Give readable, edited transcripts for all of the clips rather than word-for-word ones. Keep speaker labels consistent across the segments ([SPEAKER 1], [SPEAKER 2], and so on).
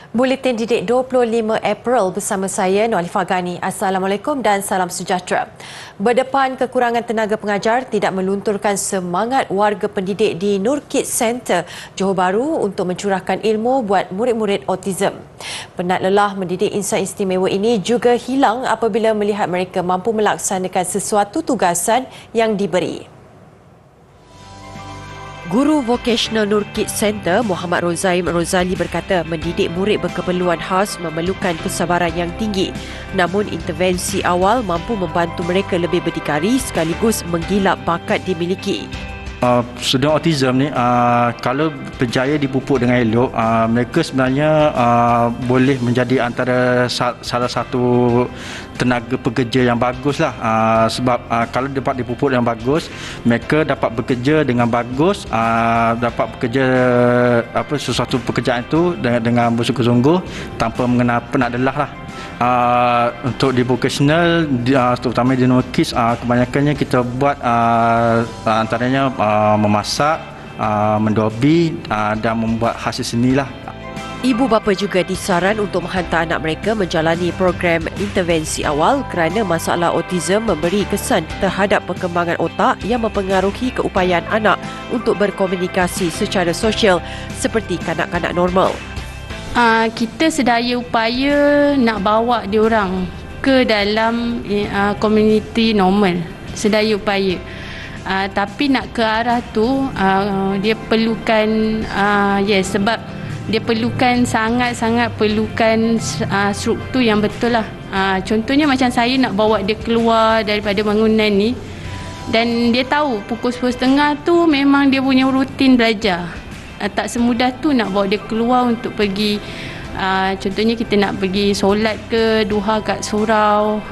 [SPEAKER 1] Buletin Didik 25 April bersama saya Noalifah Ghani. Assalamualaikum dan salam sejahtera. Berdepan kekurangan tenaga pengajar tidak melunturkan semangat warga pendidik di Nur Kids Center, Johor Bahru untuk mencurahkan ilmu buat murid-murid autism. Penat lelah mendidik insan istimewa ini juga hilang apabila melihat mereka mampu melaksanakan sesuatu tugasan yang diberi. Guru Vocational Nur Kids Center Muhammad Rozaim Rozali berkata mendidik murid berkeperluan khas memerlukan kesabaran yang tinggi. Namun intervensi awal mampu membantu mereka lebih berdikari sekaligus menggilap bakat dimiliki.
[SPEAKER 2] Student autism ni kalau berjaya dipupuk dengan elok, mereka sebenarnya boleh menjadi antara salah satu tenaga pekerja yang bagus lah. Sebab kalau dapat dipupuk yang bagus, mereka dapat bekerja dengan bagus, dapat bekerja sesuatu pekerjaan itu dengan bersungguh-sungguh tanpa mengenal penat lelah lah. Untuk di vocational, terutama di Nur Kids, kebanyakannya kita buat antaranya memasak, mendobi dan membuat hasil seni lah.
[SPEAKER 1] Ibu bapa juga disaran untuk menghantar anak mereka menjalani program intervensi awal kerana masalah autism memberi kesan terhadap perkembangan otak yang mempengaruhi keupayaan anak untuk berkomunikasi secara sosial seperti kanak-kanak normal.
[SPEAKER 3] Kita sedaya upaya nak bawa diorang ke dalam komuniti normal, sedaya upaya. Tapi nak ke arah tu dia perlukan sebab dia perlukan sangat-sangat perlukan struktur yang betul lah. Contohnya macam saya nak bawa dia keluar daripada bangunan ni dan dia tahu pukul 10.30 tu memang dia punya rutin belajar. Tak semudah tu nak bawa dia keluar untuk pergi contohnya kita nak pergi solat ke duha kat surau.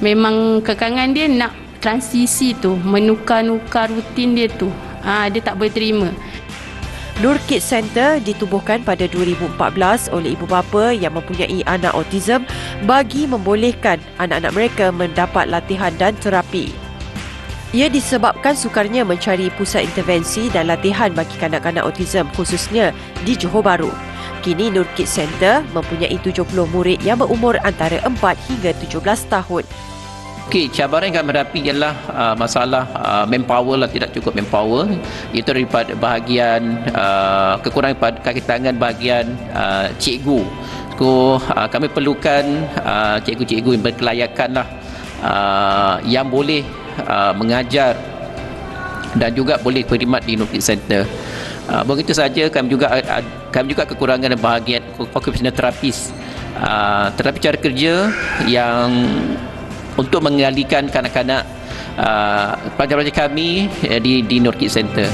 [SPEAKER 3] Memang kekangan dia nak transisi tu, menukar-nukar rutin dia tu. Dia tak boleh terima.
[SPEAKER 1] Nur Kids Center ditubuhkan pada 2014 oleh ibu bapa yang mempunyai anak autism bagi membolehkan anak-anak mereka mendapat latihan dan terapi. Ia disebabkan sukarnya mencari pusat intervensi dan latihan bagi kanak-kanak autism khususnya di Johor Bahru. Kini Nur Kids Center mempunyai 70 murid yang berumur antara 4 hingga 17 tahun.
[SPEAKER 4] Okey, cabaran yang kami hadapi ialah masalah manpower lah, tidak cukup manpower. Itu daripada bahagian kekurangan kaki tangan bahagian cikgu. Kami perlukan cikgu-cikgu yang berkelayakan lah, yang boleh mengajar dan juga boleh berkhidmat di Nur Kids Center. Begitu saja kami juga kekurangan bahagian occupational therapist, terapi cara kerja yang untuk mengalihkan kanak-kanak pelajar-pelajar kami di Nur Kids Center.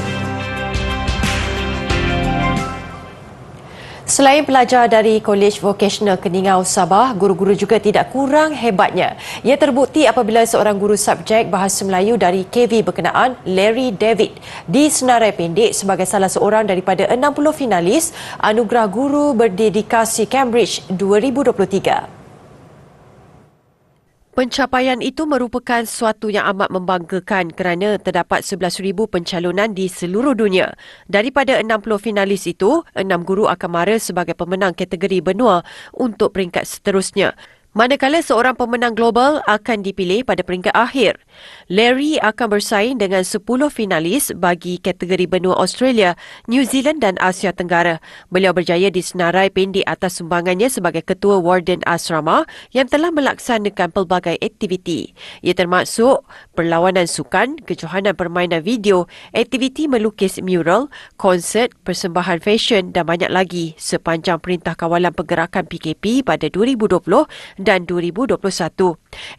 [SPEAKER 1] Selain pelajar dari Kolej Vocational Keningau Sabah, guru-guru juga tidak kurang hebatnya. Ia terbukti apabila seorang guru subjek Bahasa Melayu dari KV berkenaan, Larry David, disenarai pendek sebagai salah seorang daripada 60 finalis Anugerah Guru Berdedikasi Cambridge 2023. Pencapaian itu merupakan suatu yang amat membanggakan kerana terdapat 11,000 pencalonan di seluruh dunia. Daripada 60 finalis itu, 6 guru akan mara sebagai pemenang kategori benua untuk peringkat seterusnya. Manakala seorang pemenang global akan dipilih pada peringkat akhir. Larry akan bersaing dengan 10 finalis bagi kategori benua Australia, New Zealand dan Asia Tenggara. Beliau berjaya disenarai pendek atas sumbangannya sebagai Ketua Warden Asrama yang telah melaksanakan pelbagai aktiviti. Ia termasuk perlawanan sukan, kejohanan permainan video, aktiviti melukis mural, konsert, persembahan fashion dan banyak lagi sepanjang Perintah Kawalan Pergerakan PKP pada 2020 dan 2021.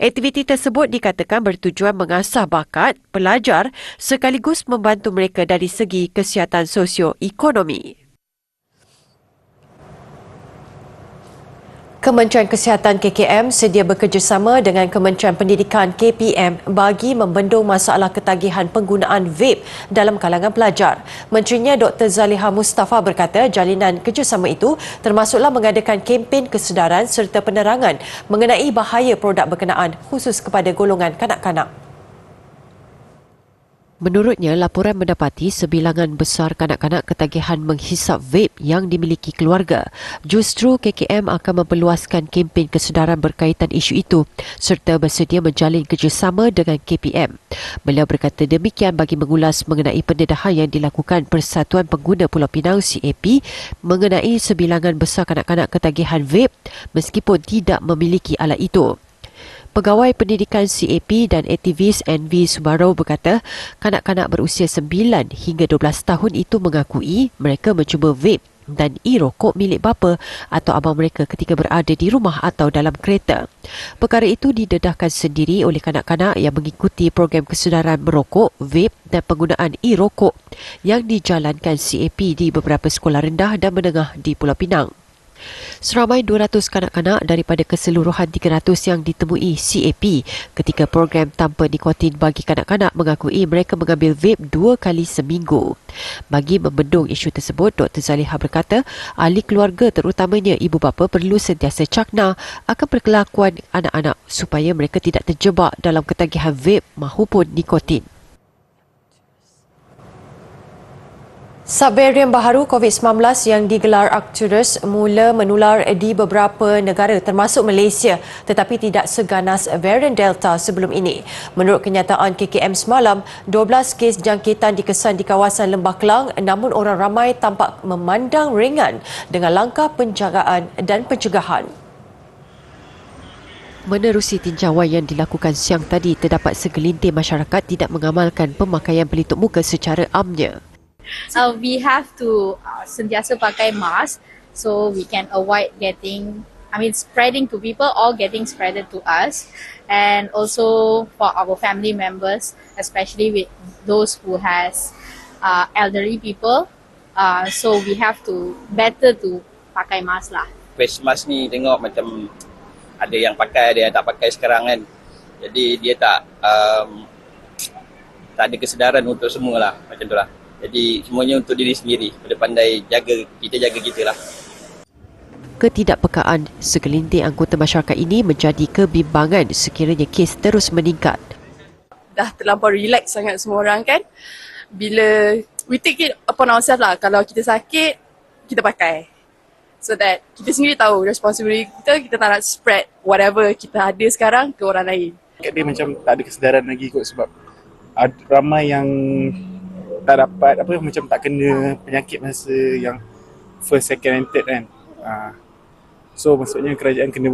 [SPEAKER 1] Aktiviti tersebut dikatakan bertujuan mengasah bakat pelajar sekaligus membantu mereka dari segi kesihatan sosioekonomi. Kementerian Kesihatan KKM sedia bekerjasama dengan Kementerian Pendidikan KPM bagi membendung masalah ketagihan penggunaan vape dalam kalangan pelajar. Menterinya Dr. Zaliha Mustafa berkata jalinan kerjasama itu termasuklah mengadakan kempen kesedaran serta penerangan mengenai bahaya produk berkenaan khusus kepada golongan kanak-kanak. Menurutnya, laporan mendapati sebilangan besar kanak-kanak ketagihan menghisap vape yang dimiliki keluarga. Justru KKM akan memperluaskan kempen kesedaran berkaitan isu itu serta bersedia menjalin kerjasama dengan KPM. Beliau berkata demikian bagi mengulas mengenai pendedahan yang dilakukan Persatuan Pengguna Pulau Pinang CAP mengenai sebilangan besar kanak-kanak ketagihan vape meskipun tidak memiliki alat itu. Pegawai pendidikan CAP dan aktivis NV Subarau berkata kanak-kanak berusia 9 hingga 12 tahun itu mengakui mereka mencuba vape dan e-rokok milik bapa atau abang mereka ketika berada di rumah atau dalam kereta. Perkara itu didedahkan sendiri oleh kanak-kanak yang mengikuti program kesedaran merokok, vape dan penggunaan e-rokok yang dijalankan CAP di beberapa sekolah rendah dan menengah di Pulau Pinang. Seramai 200 kanak-kanak daripada keseluruhan 300 yang ditemui CAP ketika program tanpa nikotin bagi kanak-kanak mengakui mereka mengambil vape 2 kali seminggu. Bagi membendung isu tersebut, Dr. Zaliha berkata ahli keluarga terutamanya ibu bapa perlu sentiasa cakna akan perkelakuan anak-anak supaya mereka tidak terjebak dalam ketagihan vape maupun nikotin. Subvarian baharu COVID-19 yang digelar Arcturus mula menular di beberapa negara termasuk Malaysia tetapi tidak seganas varian Delta sebelum ini. Menurut kenyataan KKM semalam, 12 kes jangkitan dikesan di kawasan Lembah Kelang namun orang ramai tampak memandang ringan dengan langkah penjagaan dan pencegahan. Menerusi tinjauan yang dilakukan siang tadi, terdapat segelintir masyarakat tidak mengamalkan pemakaian pelitup muka secara amnya.
[SPEAKER 5] We have to sentiasa pakai mask so we can avoid spreading to people or getting spreaded to us, and also for our family members, especially with those who has elderly people, so we have to better to pakai mask lah.
[SPEAKER 6] Face mask ni tengok macam ada yang pakai, ada yang tak pakai sekarang kan. Jadi dia tak ada kesedaran untuk semua lah, macam tu lah. Jadi semuanya untuk diri sendiri, pada pandai jaga kita lah.
[SPEAKER 1] Ketidakpekaan segelintir anggota masyarakat ini menjadi kebimbangan sekiranya kes terus meningkat.
[SPEAKER 7] Dah terlampau relax sangat semua orang kan. Bila we take it upon ourselves lah, kalau kita sakit, kita pakai. So that kita sendiri tahu responsibility kita tak nak spread whatever kita ada sekarang ke orang lain.
[SPEAKER 8] Dia macam tak ada kesedaran lagi kot sebab ramai yang tak dapat macam tak kena penyakit masa yang first, second and third kan. So maksudnya kerajaan kena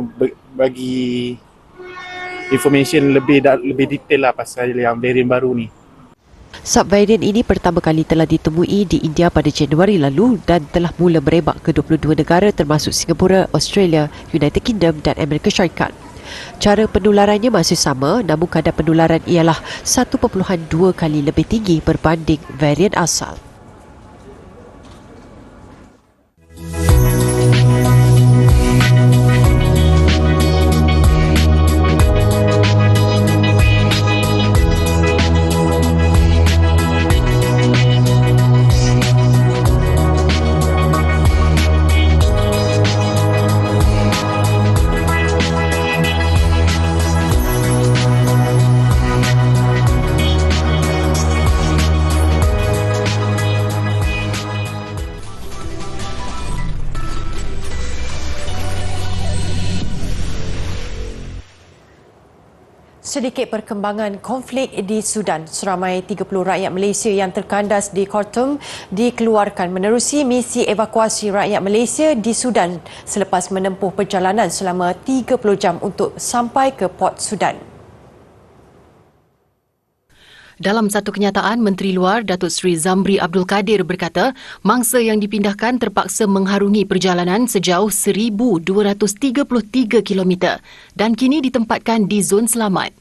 [SPEAKER 8] bagi information lebih detail lah pasal yang varian baru ni.
[SPEAKER 1] Subvarian ini pertama kali telah ditemui di India pada Januari lalu dan telah mula merebak ke 22 negara termasuk Singapura, Australia, United Kingdom dan Amerika Syarikat. Cara penularannya masih sama namun kadar penularan ialah 1.2 kali lebih tinggi berbanding varian asal. Sedikit perkembangan konflik di Sudan. Seramai 30 rakyat Malaysia yang terkandas di Khartoum dikeluarkan menerusi misi evakuasi rakyat Malaysia di Sudan selepas menempuh perjalanan selama 30 jam untuk sampai ke Port Sudan.
[SPEAKER 9] Dalam satu kenyataan, Menteri Luar Datuk Seri Zamri Abdul Kadir berkata, mangsa yang dipindahkan terpaksa mengharungi perjalanan sejauh 1,233 km dan kini ditempatkan di zon selamat.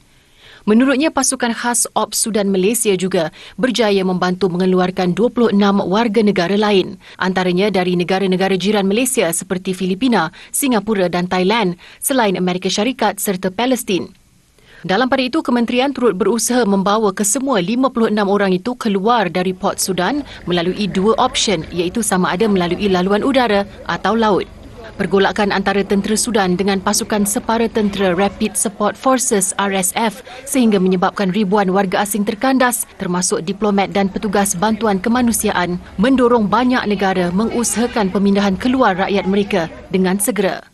[SPEAKER 9] Menurutnya, pasukan khas Ops Sudan Malaysia juga berjaya membantu mengeluarkan 26 warga negara lain, antaranya dari negara-negara jiran Malaysia seperti Filipina, Singapura dan Thailand, selain Amerika Syarikat serta Palestin. Dalam pada itu, kementerian turut berusaha membawa kesemua 56 orang itu keluar dari Port Sudan melalui dua option, iaitu sama ada melalui laluan udara atau laut. Pergolakan antara tentera Sudan dengan pasukan separa tentera Rapid Support Forces RSF sehingga menyebabkan ribuan warga asing terkandas termasuk diplomat dan petugas bantuan kemanusiaan mendorong banyak negara mengusahakan pemindahan keluar rakyat mereka dengan segera.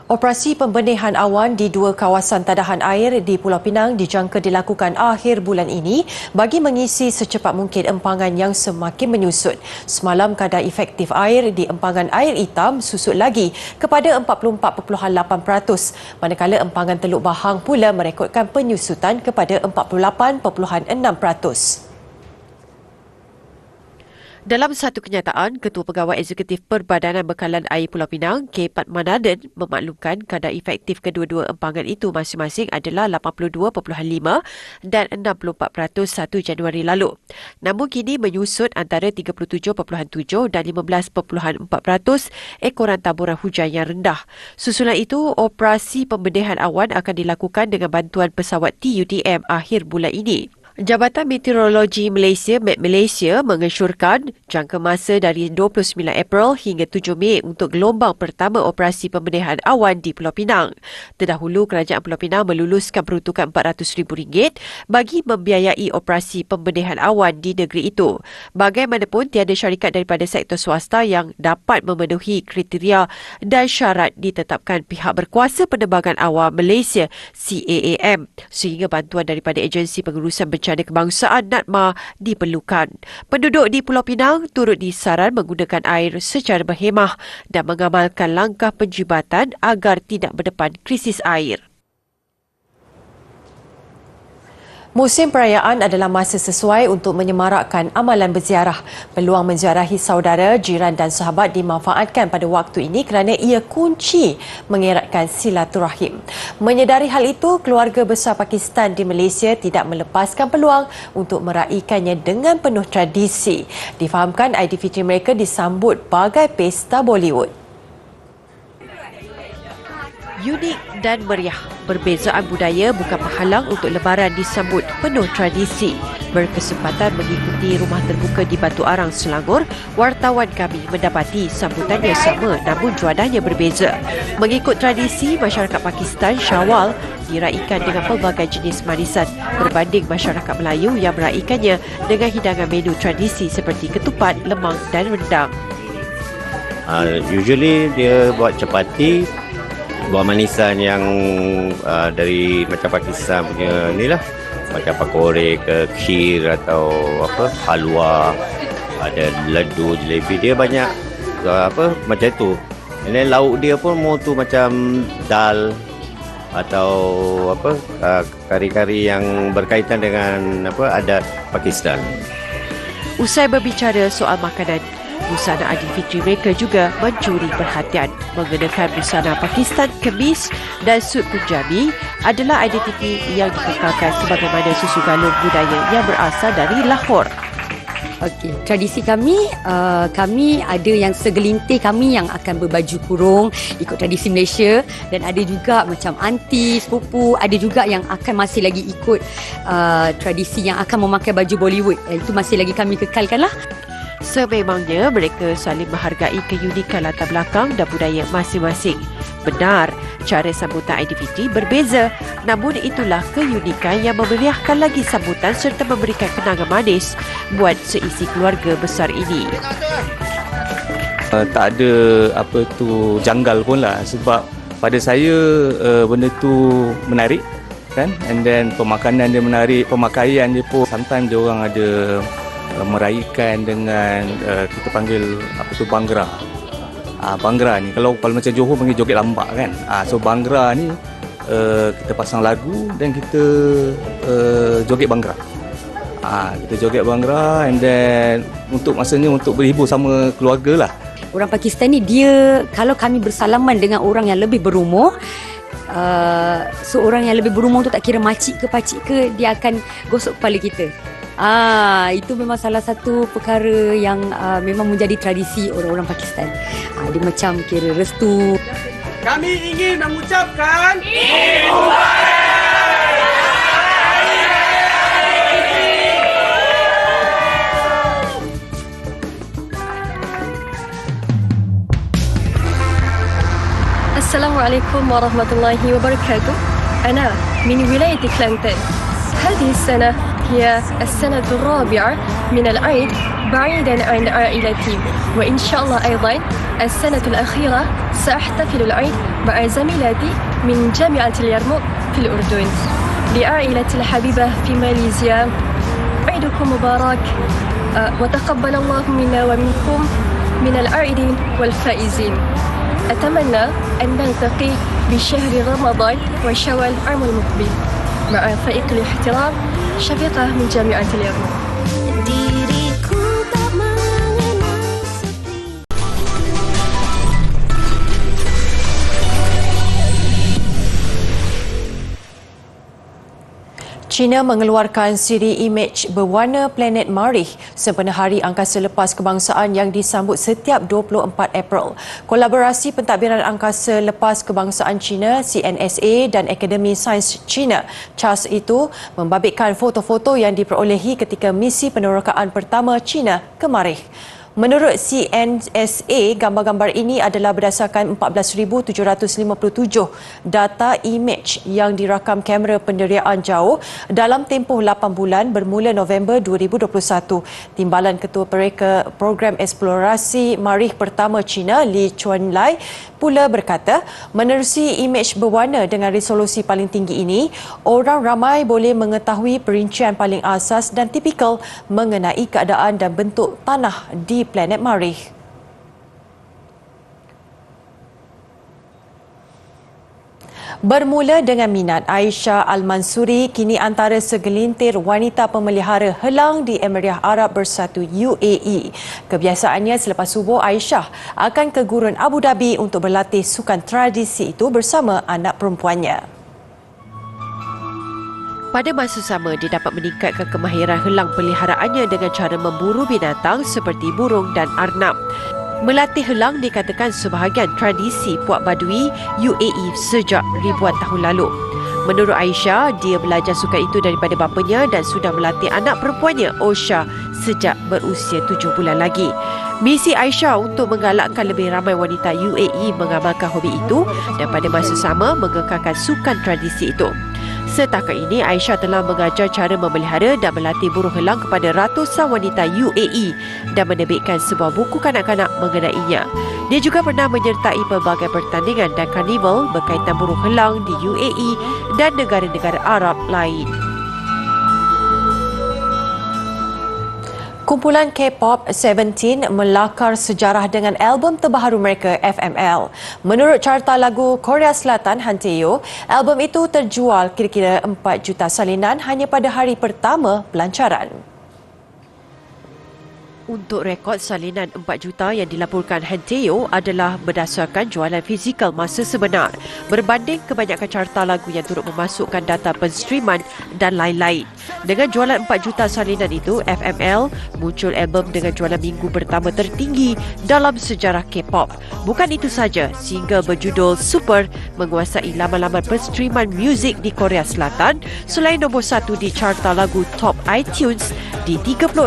[SPEAKER 1] Operasi pembenihan awan di 2 kawasan tadahan air di Pulau Pinang dijangka dilakukan akhir bulan ini bagi mengisi secepat mungkin empangan yang semakin menyusut. Semalam kadar efektif air di empangan air hitam susut lagi kepada 44.8%, manakala empangan Teluk Bahang pula merekodkan penyusutan kepada 48.6%. Dalam satu kenyataan, Ketua Pegawai Eksekutif Perbadanan Bekalan Air Pulau Pinang, K. Padmanandhan, memaklumkan kadar efektif kedua-dua empangan itu masing-masing adalah 82.5 dan 64% 1 Januari lalu. Namun kini menyusut antara 37.7 dan 15.4% ekoran taburan hujan yang rendah. Susulan itu, operasi pembenihan awan akan dilakukan dengan bantuan pesawat TUTM akhir bulan ini. Jabatan Meteorologi Malaysia, Met Malaysia, mengesyorkan jangka masa dari 29 April hingga 7 Mei untuk gelombang pertama operasi pembenihan awan di Pulau Pinang. Terdahulu, Kerajaan Pulau Pinang meluluskan peruntukan RM400,000 bagi membiayai operasi pembenihan awan di negeri itu. Bagaimanapun, tiada syarikat daripada sektor swasta yang dapat memenuhi kriteria dan syarat ditetapkan pihak berkuasa penerbangan awan Malaysia, CAAM, sehingga bantuan daripada Agensi Pengurusan Bencana Kebangsaan NADMA diperlukan. Penduduk di Pulau Pinang turut disaran menggunakan air secara berhemah dan mengamalkan langkah penjibatan agar tidak berdepan krisis air. Musim perayaan adalah masa sesuai untuk menyemarakkan amalan berziarah. Peluang menziarahi saudara, jiran dan sahabat dimanfaatkan pada waktu ini kerana ia kunci mengeratkan silaturahim. Menyedari hal itu, keluarga besar Pakistan di Malaysia tidak melepaskan peluang untuk meraihkannya dengan penuh tradisi. Difahamkan Aidilfitri mereka disambut bagai pesta Bollywood. Unik dan meriah, perbezaan budaya bukan penghalang untuk Lebaran disambut penuh tradisi. Berkesempatan mengikuti rumah terbuka di Batu Arang, Selangor, wartawan kami mendapati sambutan yang sama namun juadanya berbeza. Mengikut tradisi, masyarakat Pakistan Syawal diraikan dengan pelbagai jenis manisan berbanding masyarakat Melayu yang meraikannya dengan hidangan menu tradisi seperti ketupat, lemang dan rendang.
[SPEAKER 10] Usually dia buat chapati, buah manisan yang dari macam Pakistan punya ni lah, macam pakore ke kheer atau halwa, ada ladu, jelebi, dia banyak macam tu. And then lauk dia pun more tu macam dal atau kari-kari yang berkaitan dengan adat Pakistan.
[SPEAKER 1] Usai berbicara soal makanan, busana Aidilfitri mereka juga mencuri perhatian. Mengenakan busana Pakistan, kemis dan sut Punjabi adalah identiti yang dikekalkan sebagaimana susu galon budaya yang berasal dari Lahore.
[SPEAKER 11] Okey, tradisi kami ada yang segelintir kami yang akan berbaju kurung ikut tradisi Malaysia, dan ada juga macam aunty, sepupu, ada juga yang akan masih lagi ikut tradisi yang akan memakai baju Bollywood. Itu masih lagi kami kekalkan lah.
[SPEAKER 1] Sememangnya mereka saling menghargai keunikan latar belakang dan budaya masing-masing. Benar, cara sambutan Aidilfitri berbeza, namun itulah keunikan yang memeriahkan lagi sambutan serta memberikan kenangan manis buat seisi keluarga besar ini.
[SPEAKER 12] Tak ada janggal pun lah, sebab pada saya benda tu menarik kan, and then pemakanan dia menarik, pemakaian dia pun sometimes dia orang ada meraihkan dengan kita panggil Bhangra. Bhangra ni kalau macam Johor panggil joget lambak kan. So Bhangra ni kita pasang lagu dan kita joget Bhangra. Kita joget Bhangra, and then untuk masanya untuk berhibur sama keluarga lah.
[SPEAKER 11] Orang Pakistan ni dia, kalau kami bersalaman dengan orang yang lebih berumur, seorang yang lebih berumur tu tak kira makcik ke pakcik ke, dia akan gosok kepala kita. Itu memang salah satu perkara yang memang menjadi tradisi orang-orang Pakistan. Dia macam kira restu.
[SPEAKER 13] Kami ingin mengucapkan Eid Mubarak.
[SPEAKER 14] السلام عليكم ورحمة الله وبركاته. أنا من ولاية كلانتن. هذه السنة هي السنة الرابعة من العيد بعيدا عن عائلتي، وإن شاء الله أيضا السنة الأخيرة سأحتفل العيد مع زميلاتي من جامعة اليرموك في الأردن. لعائلتي الحبيبة في ماليزيا، عيدكم مبارك وتقبل الله منا ومنكم من العائدين والفائزين. أتمنى أن نلتقي بشهر رمضان وشوال العام المقبل. مع فائق الاحترام، شفيقة من جامعة اليرموك.
[SPEAKER 1] China mengeluarkan siri imej berwarna planet Marikh sempena Hari Angkasa Lepas Kebangsaan yang disambut setiap 24 April. Kolaborasi Pentadbiran Angkasa Lepas Kebangsaan China CNSA dan Akademi Sains China CHAS itu membabitkan foto-foto yang diperolehi ketika misi penerokaan pertama China ke Marikh. Menurut CNSA, gambar-gambar ini adalah berdasarkan 14,757 data imej yang dirakam kamera penderiaan jauh dalam tempoh 8 bulan bermula November 2021. Timbalan Ketua Program Eksplorasi Marikh Pertama China, Li Chuanlai, pula berkata, menerusi imej berwarna dengan resolusi paling tinggi ini, orang ramai boleh mengetahui perincian paling asas dan tipikal mengenai keadaan dan bentuk tanah di planet Marikh. Bermula dengan minat, Aisyah Al-Mansuri kini antara segelintir wanita pemelihara helang di Emirat Arab Bersatu UAE. Kebiasaannya selepas subuh, Aisyah akan ke Gurun Abu Dhabi untuk berlatih sukan tradisi itu bersama anak perempuannya. Pada masa sama, dia dapat meningkatkan kemahiran helang peliharaannya dengan cara memburu binatang seperti burung dan arnab. Melatih helang dikatakan sebahagian tradisi Puak Badui UAE sejak ribuan tahun lalu. Menurut Aisyah, dia belajar sukan itu daripada bapanya dan sudah melatih anak perempuannya, Osha, sejak berusia 7 bulan lagi. Misi Aisyah untuk menggalakkan lebih ramai wanita UAE mengamalkan hobi itu dan pada masa sama mengekalkan sukan tradisi itu. Setakat ini, Aisyah telah mengajar cara memelihara dan melatih burung helang kepada ratusan wanita UAE dan menerbitkan sebuah buku kanak-kanak mengenainya. Dia juga pernah menyertai pelbagai pertandingan dan karnival berkaitan burung helang di UAE dan negara-negara Arab lain. Kumpulan K-pop Seventeen melakar sejarah dengan album terbaru mereka, FML. Menurut carta lagu Korea Selatan, Hanteo, album itu terjual kira-kira 4 juta salinan hanya pada hari pertama pelancaran. Untuk rekod, salinan 4 juta yang dilaporkan Hanteo adalah berdasarkan jualan fizikal masa sebenar berbanding kebanyakan carta lagu yang turut memasukkan data penstreaman dan lain-lain. Dengan jualan 4 juta salinan itu, FML muncul album dengan jualan minggu pertama tertinggi dalam sejarah K-pop. Bukan itu saja, single berjudul Super menguasai laman-laman penstreaman muzik di Korea Selatan selain nombor 1 di carta lagu top iTunes di 36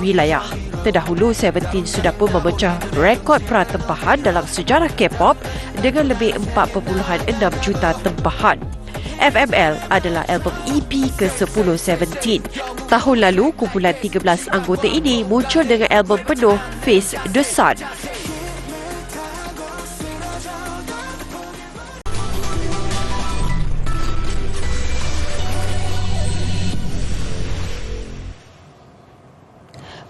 [SPEAKER 1] wilayah. Terdahulu, Seventeen sudah pun memecah rekod pratempahan dalam sejarah K-pop dengan lebih 4.6 juta tempahan. FML adalah album EP ke-10 Seventeen. Tahun lalu, kumpulan 13 anggota ini muncul dengan album penuh Face the Sun.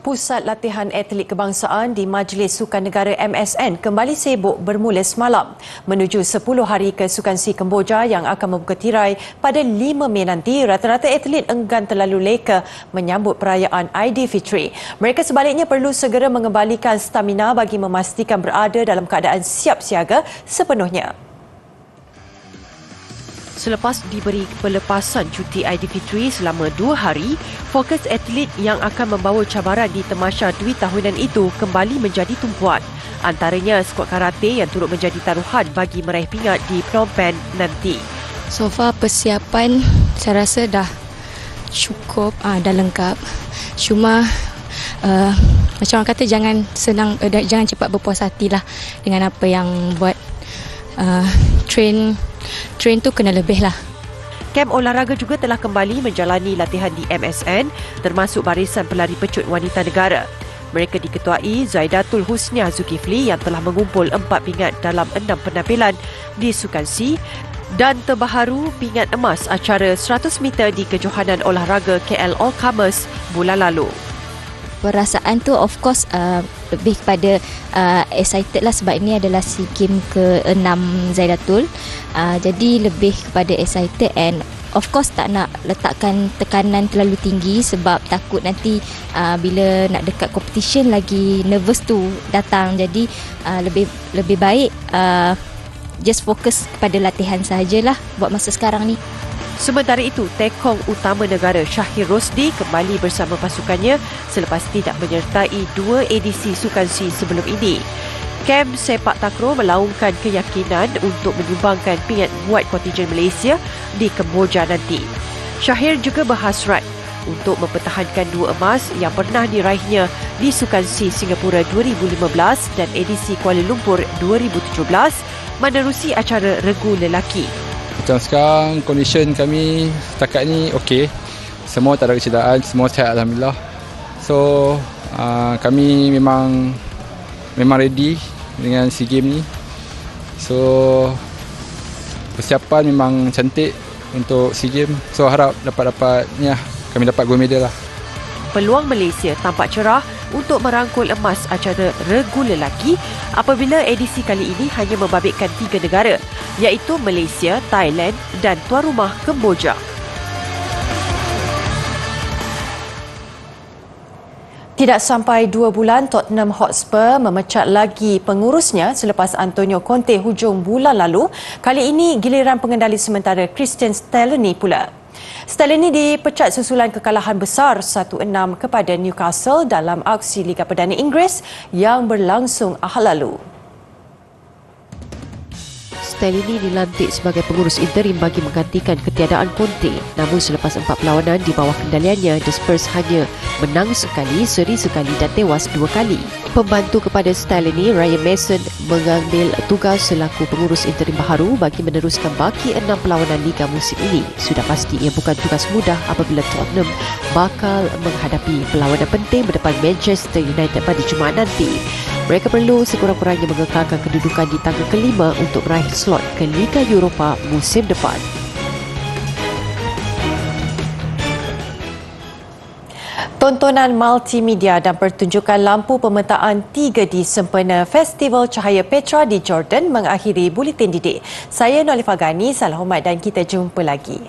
[SPEAKER 1] Pusat Latihan Atlet Kebangsaan di Majlis Sukan Negara MSN kembali sibuk bermula semalam menuju 10 hari kesukan SEA Kemboja yang akan membuka tirai pada 5 Mei nanti. Rata-rata atlet enggan terlalu leka menyambut perayaan Aidilfitri. Mereka sebaliknya perlu segera mengembalikan stamina bagi memastikan berada dalam keadaan siap siaga sepenuhnya. Selepas diberi pelepasan cuti Aidilfitri selama 2 hari, fokus atlet yang akan membawa cabaran di Tamasya Dwi tahunan itu kembali menjadi tumpuan. Antaranya skuad karate yang turut menjadi taruhan bagi meraih pingat di Phnom Penh nanti.
[SPEAKER 15] So far persiapan saya rasa dah cukup, dah lengkap. Cuma macam orang kata jangan cepat berpuas hatilah dengan apa yang buat train tu kena lebih lah.
[SPEAKER 1] Kem olahraga juga telah kembali menjalani latihan di MSN termasuk barisan pelari pecut wanita negara. Mereka diketuai Zaidatul Husnia Zulkifli yang telah mengumpul 4 pingat dalam 6 penampilan di Sukan C dan terbaharu pingat emas acara 100 meter di Kejohanan Olahraga KL All Comers bulan lalu.
[SPEAKER 15] Perasaan tu of course lebih kepada excited lah sebab ini adalah SEA Games ke-6 Zaidatul. Jadi lebih kepada excited and of course tak nak letakkan tekanan terlalu tinggi sebab takut nanti bila nak dekat competition lagi nervous tu datang. Jadi lebih baik just fokus kepada latihan sahajalah buat masa sekarang ni.
[SPEAKER 1] Sementara itu, tekong utama negara Syahir Rosdi kembali bersama pasukannya selepas tidak menyertai 2 edisi Sukan C sebelum ini. Kem sepak takraw melaungkan keyakinan untuk menyumbangkan pingat buat kontingen Malaysia di Kemboja nanti. Syahir juga berhasrat untuk mempertahankan 2 emas yang pernah diraihnya di Sukan C Singapura 2015 dan edisi Kuala Lumpur 2017 menerusi acara regu lelaki.
[SPEAKER 16] Macam sekarang condition kami setakat ni okey. Semua tak ada kecederaan, semua sihat alhamdulillah. So kami memang ready dengan SEA Games ni. So persiapan memang cantik untuk SEA Games. So harap dapat ni lah, kami dapat gold medal lah.
[SPEAKER 1] Peluang Malaysia tampak cerah untuk merangkul emas acara regu lelaki apabila edisi kali ini hanya membabitkan 3 negara iaitu Malaysia, Thailand dan tuan rumah Kemboja. Tidak sampai 2 bulan, Tottenham Hotspur memecat lagi pengurusnya selepas Antonio Conte hujung bulan lalu. Kali ini giliran pengendali sementara Christian Stellini pula. Stellini dipecat susulan kekalahan besar 1-6 kepada Newcastle dalam aksi Liga Perdana Inggeris yang berlangsung Ahad lalu. Stellini dilantik sebagai pengurus interim bagi menggantikan ketiadaan Conte. Namun selepas 4 perlawanan di bawah kendaliannya, The Spurs hanya menang sekali, seri sekali dan tewas 2 kali. Pembantu kepada Stellini, Ryan Mason, mengambil tugas selaku pengurus interim baharu bagi meneruskan baki 6 perlawanan Liga musim ini. Sudah pasti ia bukan tugas mudah apabila Tottenham bakal menghadapi perlawanan penting berdepan Manchester United pada Jumaat nanti. Mereka perlu sekurang-kurangnya mengekalkan kedudukan di tangga kelima untuk meraih slot ke Liga Eropah musim depan. Tontonan multimedia dan pertunjukan lampu pemetaan 3D sempena Festival Cahaya Petra di Jordan mengakhiri Buletin Didik. Saya Nolifah Ghani, salam hormat dan kita jumpa lagi.